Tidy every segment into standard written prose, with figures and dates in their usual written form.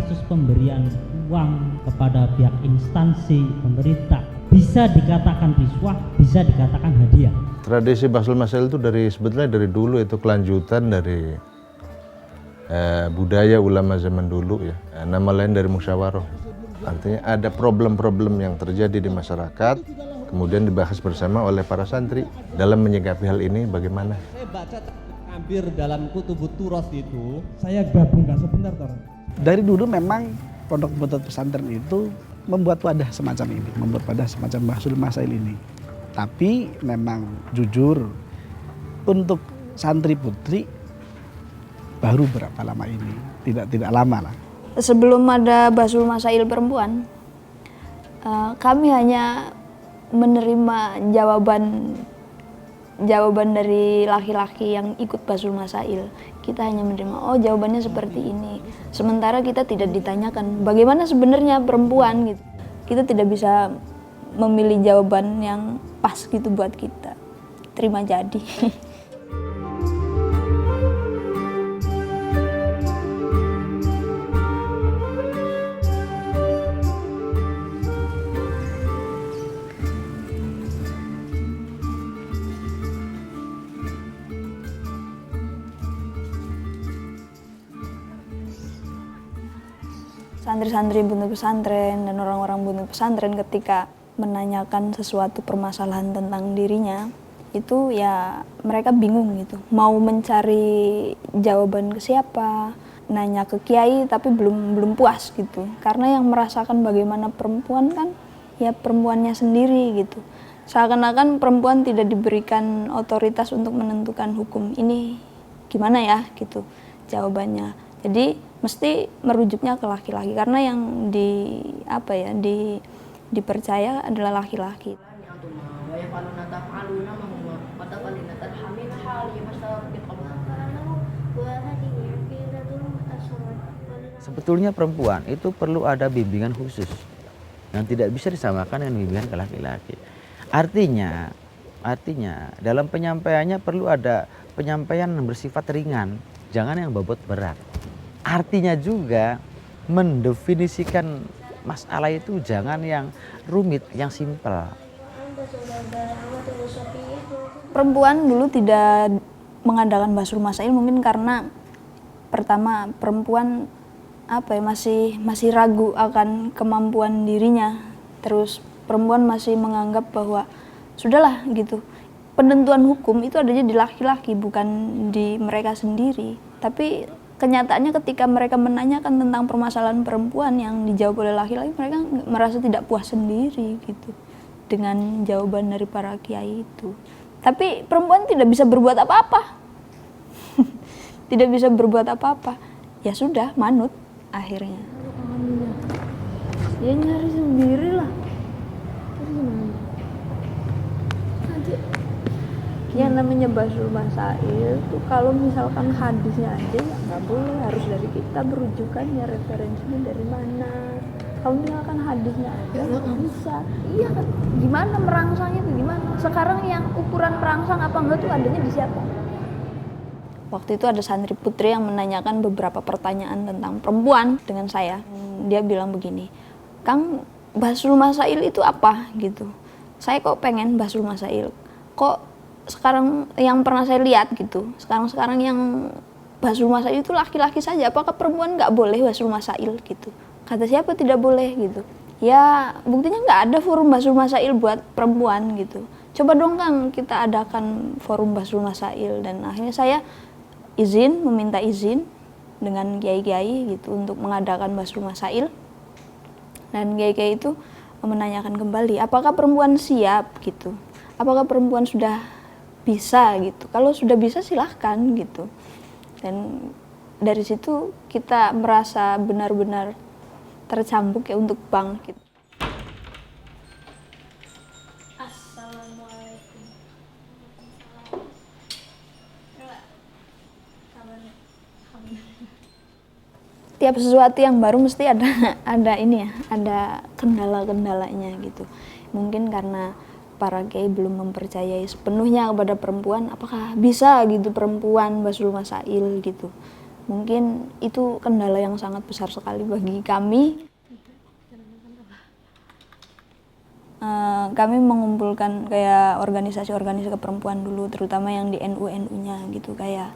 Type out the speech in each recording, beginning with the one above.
kasus pemberian uang kepada pihak instansi pemerintah bisa dikatakan riswah, bisa dikatakan hadiah. Tradisi Bahsul Masail itu sebetulnya dari dulu, itu kelanjutan dari budaya ulama zaman dulu ya. Nama lain dari musyawarah. Artinya ada problem-problem yang terjadi di masyarakat, kemudian dibahas bersama oleh para santri dalam menyikapi hal ini bagaimana. Saya baca hampir dalam Kutubut Turas itu. Saya gabungkan sebentar, Tor. Dari dulu memang pondok pesantren itu membuat wadah semacam ini, membuat wadah semacam Bahsul Masail ini. Tapi memang jujur untuk santri putri baru berapa lama ini, tidak lama lah. Sebelum ada Bahsul Masail perempuan, kami hanya menerima jawaban dari laki-laki yang ikut Bahsul Masail. Kita hanya menerima, oh jawabannya seperti ini. Sementara kita tidak ditanyakan bagaimana sebenarnya perempuan gitu. Kita tidak bisa memilih jawaban yang pas gitu buat kita. Terima jadi. Santri-santri pondok pesantren dan orang-orang pondok pesantren ketika menanyakan sesuatu permasalahan tentang dirinya, itu ya mereka bingung gitu. Mau mencari jawaban ke siapa, nanya ke kiai tapi belum puas gitu. Karena yang merasakan bagaimana perempuan kan ya perempuannya sendiri gitu. Seakan-akan perempuan tidak diberikan otoritas untuk menentukan hukum. Ini gimana ya gitu jawabannya. Jadi mesti merujuknya ke laki-laki karena yang dipercaya adalah laki-laki. Sebetulnya perempuan itu perlu ada bimbingan khusus yang tidak bisa disamakan dengan bimbingan ke laki-laki. Artinya dalam penyampaiannya perlu ada penyampaian yang bersifat ringan, jangan yang bobot berat. Artinya juga mendefinisikan masalah itu jangan yang rumit, yang simpel. Perempuan dulu tidak mengadakan Bahsul Masail mungkin karena pertama perempuan masih ragu akan kemampuan dirinya. Terus perempuan masih menganggap bahwa sudahlah gitu. Penentuan hukum itu adanya di laki-laki bukan di mereka sendiri. Tapi kenyataannya ketika mereka menanyakan tentang permasalahan perempuan yang dijawab oleh laki-laki, mereka merasa tidak puas sendiri gitu dengan jawaban dari para kiai itu. Tapi perempuan tidak bisa berbuat apa-apa. Tidak bisa berbuat apa-apa. Ya sudah, manut akhirnya. Ya nyari sendiri lah. Yang namanya Bahsul Masail tuh kalau misalkan hadisnya aja ya nggak boleh, harus dari kita berujukannya, referensinya dari mana. Kalau misalkan hadisnya aja nggak bisa. Iya kan, gimana merangsangnya itu gimana? Sekarang yang ukuran merangsang apa enggak tuh adanya di siapa? Waktu itu ada santri putri yang menanyakan beberapa pertanyaan tentang perempuan dengan saya. Dia bilang begini, Kang, Bahsul Masail itu apa gitu? Saya kok pengen Bahsul Masail. Kok sekarang yang pernah saya lihat gitu, sekarang yang Bahsul Masail itu laki-laki saja, apakah perempuan nggak boleh Bahsul Masail gitu? Kata siapa tidak boleh gitu? Ya buktinya nggak ada forum Bahsul Masail buat perempuan gitu. Coba dong Kang kita adakan forum Bahsul Masail. Dan akhirnya saya meminta izin dengan kiai-kiai gitu untuk mengadakan Bahsul Masail. Dan kiai-kiai itu menanyakan kembali, apakah perempuan siap gitu? Apakah perempuan sudah bisa gitu? Kalau sudah bisa silahkan gitu. Dan dari situ kita merasa benar-benar tercambuk ya untuk bangkit. Assalamualaikum. Tiap sesuatu yang baru mesti ada ini ya, ada kendala-kendalanya gitu. Mungkin karena para kiai belum mempercayai sepenuhnya kepada perempuan, apakah bisa gitu perempuan Bahsul Masail gitu. Mungkin itu kendala yang sangat besar sekali bagi kami. Kami mengumpulkan kayak organisasi-organisasi keperempuan dulu, terutama yang di NU-NU-nya gitu, kayak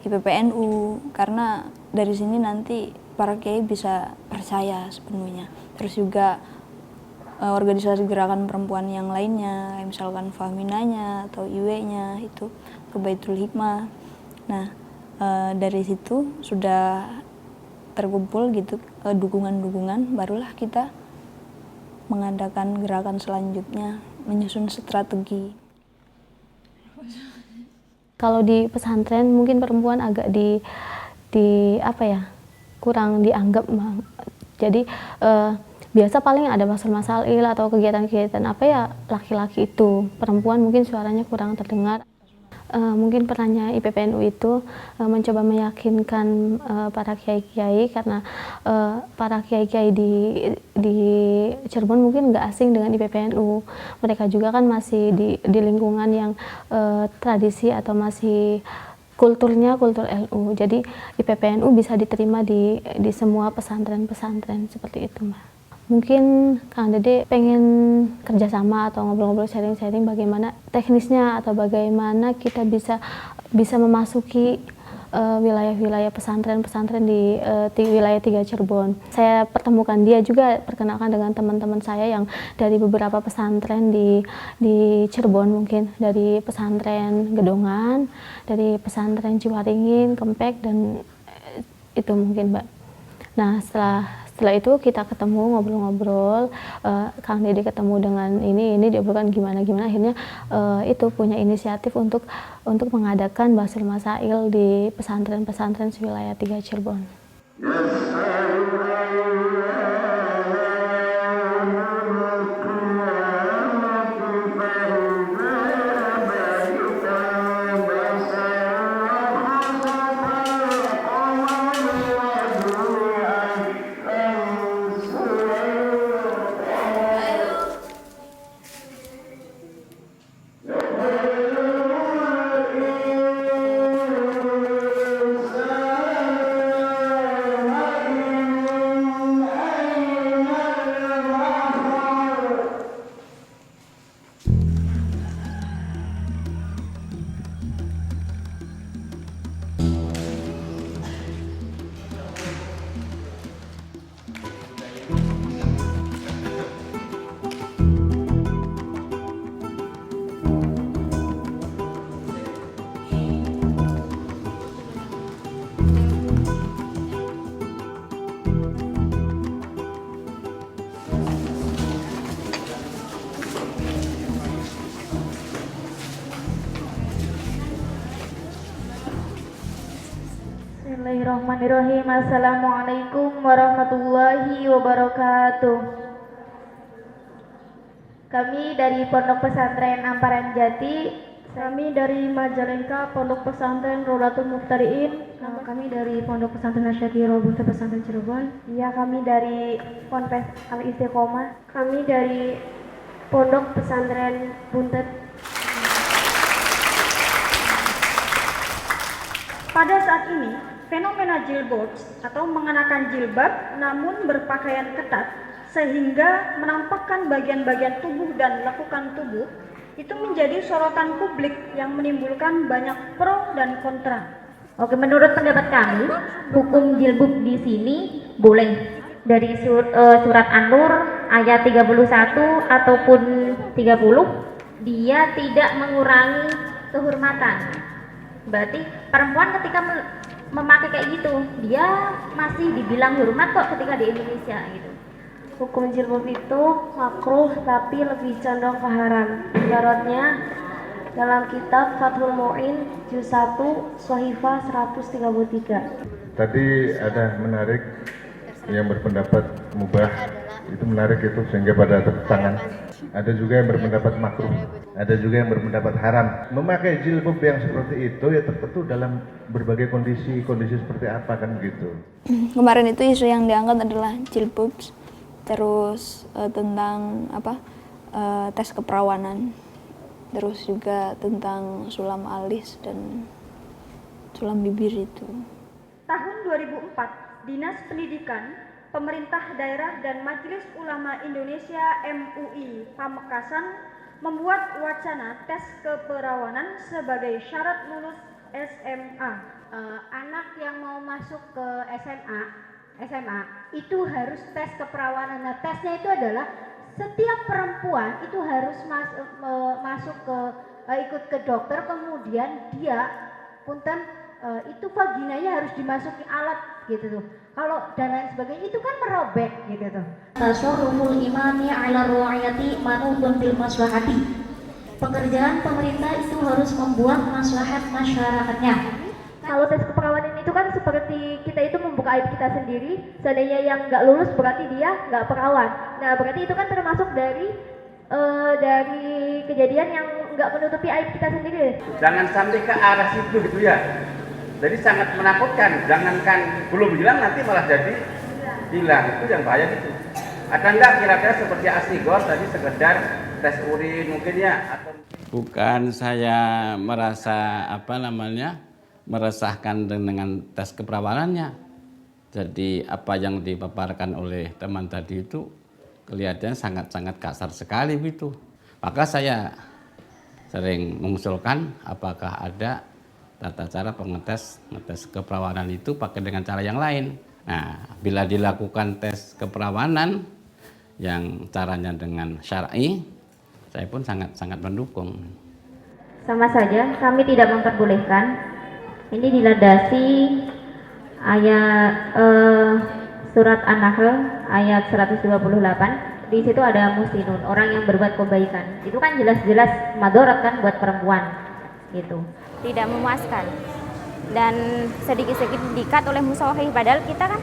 IPPNU, karena dari sini nanti para kiai bisa percaya sepenuhnya. Terus juga organisasi gerakan perempuan yang lainnya, misalkan Fahminanya atau IW-nya itu ke Baitul Hikmah. Nah, dari situ sudah terkumpul gitu dukungan-dukungan, barulah kita mengadakan gerakan selanjutnya, menyusun strategi. Kalau di pesantren mungkin perempuan agak di apa ya, kurang dianggap. Jadi biasa paling ada masail atau kegiatan-kegiatan apa ya, laki-laki itu, perempuan mungkin suaranya kurang terdengar. Mungkin perannya IPPNU itu mencoba meyakinkan para kiai-kiai, karena para kiai-kiai di Cirebon mungkin nggak asing dengan IPPNU. Mereka juga kan masih di lingkungan yang tradisi atau masih kulturnya kultur LU. Jadi IPPNU bisa diterima di semua pesantren-pesantren seperti itu, Mbak. Mungkin Kang Dede pengen kerjasama atau ngobrol-ngobrol, sharing-sharing bagaimana teknisnya atau bagaimana kita bisa memasuki wilayah-wilayah pesantren-pesantren di wilayah 3 Cirebon. Saya pertemukan dia juga, perkenalkan dengan teman-teman saya yang dari beberapa pesantren di Cirebon, mungkin dari pesantren Gedongan, dari pesantren Ciwaringin, Kempek, dan itu mungkin, Mbak. Nah, setelah itu kita ketemu, ngobrol-ngobrol, Kang Dede ketemu dengan ini diobrolkan gimana, akhirnya itu punya inisiatif untuk mengadakan Basul Masail di pesantren-pesantren wilayah 3 Cirebon. Bismillahirrahmanirrahim. Assalamualaikum warahmatullahi wabarakatuh. Kami dari Pondok Pesantren Amparan Jati. Kami dari Majalengka, Pondok Pesantren Rodatul Muftariin. Kami dari Pondok Pesantren Asyakiro Buntet Pesantren Cirebon. Iya, kami dari Ponpes Al Istiqomah. Kami dari Pondok Pesantren Buntet. Pada saat ini, fenomena jilbabs atau mengenakan jilbab namun berpakaian ketat sehingga menampakkan bagian-bagian tubuh dan lekukan tubuh itu menjadi sorotan publik yang menimbulkan banyak pro dan kontra. Oke, menurut pendapat kami, hukum jilbab di sini boleh. Dari surat An-Nur ayat 31 ataupun 30, dia tidak mengurangi kehormatan. Berarti perempuan ketika memakai kayak gitu, dia masih dibilang hormat kok ketika di Indonesia gitu. Hukum jilbab itu makruh tapi lebih condong ke haram. Ibaratnya dalam kitab Fathul Mu'in juz 1 Shahifah 133. Tadi ada menarik yang berpendapat mubah, itu menarik itu sehingga pada tepuk tangan. Ada juga yang berpendapat makruh, ada juga yang berpendapat haram. Memakai jilbab yang seperti itu ya tertentu dalam berbagai kondisi seperti apa kan begitu. Kemarin itu isu yang diangkat adalah jilbab, terus tentang tes keperawanan, terus juga tentang sulam alis dan sulam bibir itu. tahun 2004, Dinas Pendidikan, Pemerintah Daerah dan Majelis Ulama Indonesia MUI Pamekasan membuat wacana tes keperawanan sebagai syarat lulus SMA. Anak yang mau masuk ke SMA itu harus tes keperawanan. Nah, tesnya itu adalah setiap perempuan itu harus masuk ke ikut ke dokter, kemudian dia punten itu vaginanya harus dimasuki alat gitu tuh. Kalau dan lain sebagainya itu kan merobek gitu tuh. Tasarruful imami ala ru'ayati manutun bil maslahati. Pekerjaan pemerintah itu harus membuat maslahat masyarakatnya. Kalau tes keperawanan itu kan seperti kita itu membuka aib kita sendiri. Seandainya yang nggak lulus berarti dia nggak perawan. Nah berarti itu kan termasuk dari kejadian yang nggak menutupi aib kita sendiri. Jangan sampai ke arah situ gitu ya. Jadi sangat menakutkan. Jangankan belum hilang nanti malah jadi hilang. Itu yang bahaya gitu. Ada enggak kira-kira seperti Asnigor tadi sekedar tes urin mungkin ya? Atau bukan saya merasa meresahkan dengan tes keperawanannya. Jadi apa yang dipaparkan oleh teman tadi itu kelihatannya sangat-sangat kasar sekali gitu. Maka saya sering mengusulkan apakah ada tata cara ngetes keperawanan itu pakai dengan cara yang lain. Nah, bila dilakukan tes keperawanan yang caranya dengan syar'i, saya pun sangat-sangat mendukung. Sama saja, kami tidak memperbolehkan. Ini dilandasi ayat surat An-Nahl ayat 128. Di situ ada muhsinun, orang yang berbuat kebaikan. Itu kan jelas-jelas madharat kan buat perempuan gitu. Tidak memuaskan dan sedikit-sedikit dikat oleh musohi, padahal kita kan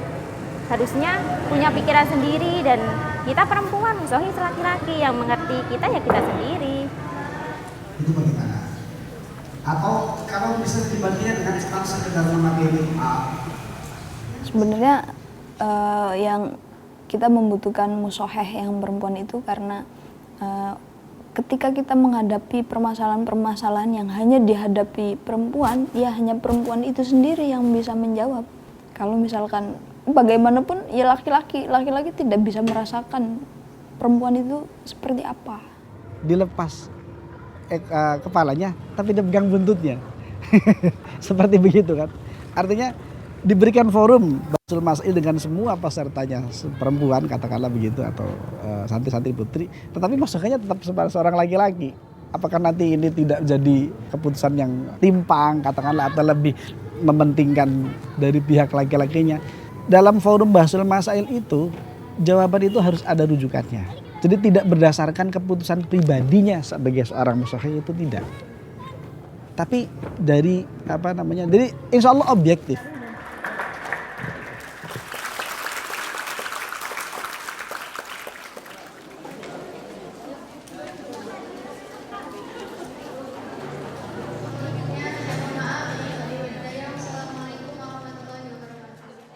harusnya punya pikiran sendiri dan kita perempuan, musohi laki-laki, yang mengerti kita ya kita sendiri. Itu bagaimana? Atau kalau bisa dibandingkan dengan sekedar memakai Sebenarnya yang kita membutuhkan musoheh yang perempuan itu karena ketika kita menghadapi permasalahan-permasalahan yang hanya dihadapi perempuan, ya hanya perempuan itu sendiri yang bisa menjawab. Kalau misalkan bagaimanapun ya laki-laki tidak bisa merasakan perempuan itu seperti apa. Dilepas kepalanya tapi dipegang buntutnya. Seperti begitu kan. Artinya diberikan forum Basul Masail dengan semua pesertanya perempuan katakanlah begitu atau santri-santri putri, tetapi maksudnya tetap seorang laki-laki. Apakah nanti ini tidak jadi keputusan yang timpang katakanlah atau lebih mementingkan dari pihak laki-lakinya? Dalam forum Basul Masail itu jawaban itu harus ada rujukannya. Jadi tidak berdasarkan keputusan pribadinya sebagai seorang musyahih itu tidak. Tapi dari jadi insya Allah objektif.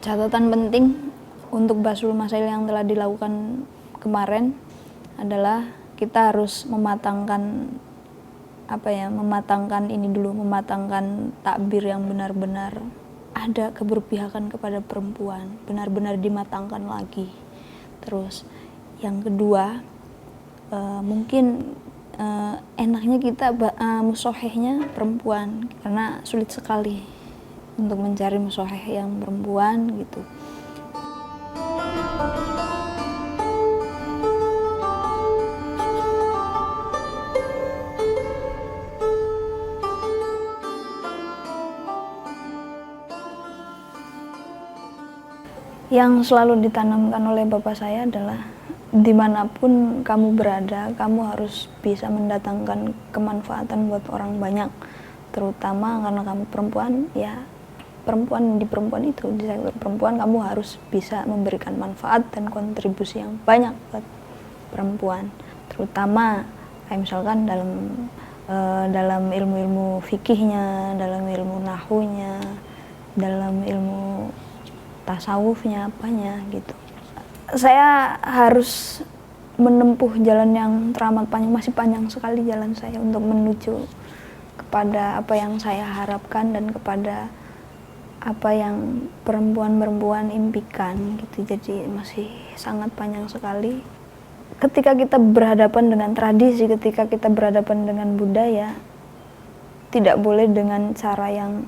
Catatan penting untuk Basul Masail yang telah dilakukan kemarin adalah kita harus mematangkan mematangkan takbir yang benar-benar ada keberpihakan kepada perempuan, benar-benar dimatangkan lagi. Terus yang kedua, mungkin enaknya kita musohehnya perempuan karena sulit sekali untuk mencari musoheh yang perempuan gitu. Yang selalu ditanamkan oleh bapak saya adalah dimanapun kamu berada, kamu harus bisa mendatangkan kemanfaatan buat orang banyak, terutama karena kamu perempuan, ya di perempuan itu, di sektor perempuan kamu harus bisa memberikan manfaat dan kontribusi yang banyak buat perempuan, terutama kayak misalkan dalam ilmu-ilmu fikihnya, dalam ilmu nahunya, dalam ilmu tasawufnya, apanya gitu. Saya harus menempuh jalan yang teramat panjang, masih panjang sekali jalan saya untuk menuju kepada apa yang saya harapkan dan kepada apa yang perempuan-perempuan impikan gitu. Jadi masih sangat panjang sekali. Ketika kita berhadapan dengan tradisi, ketika kita berhadapan dengan budaya, tidak boleh dengan cara yang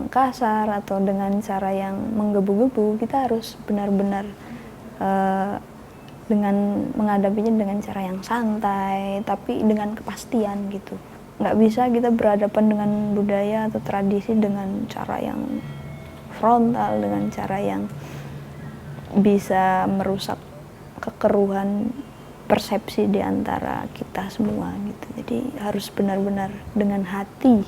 kasar atau dengan cara yang menggebu-gebu. Kita harus benar-benar dengan menghadapinya dengan cara yang santai, tapi dengan kepastian gitu. Nggak bisa kita berhadapan dengan budaya atau tradisi dengan cara yang frontal, dengan cara yang bisa merusak kekeruhan persepsi di antara kita semua gitu. Jadi harus benar-benar dengan hati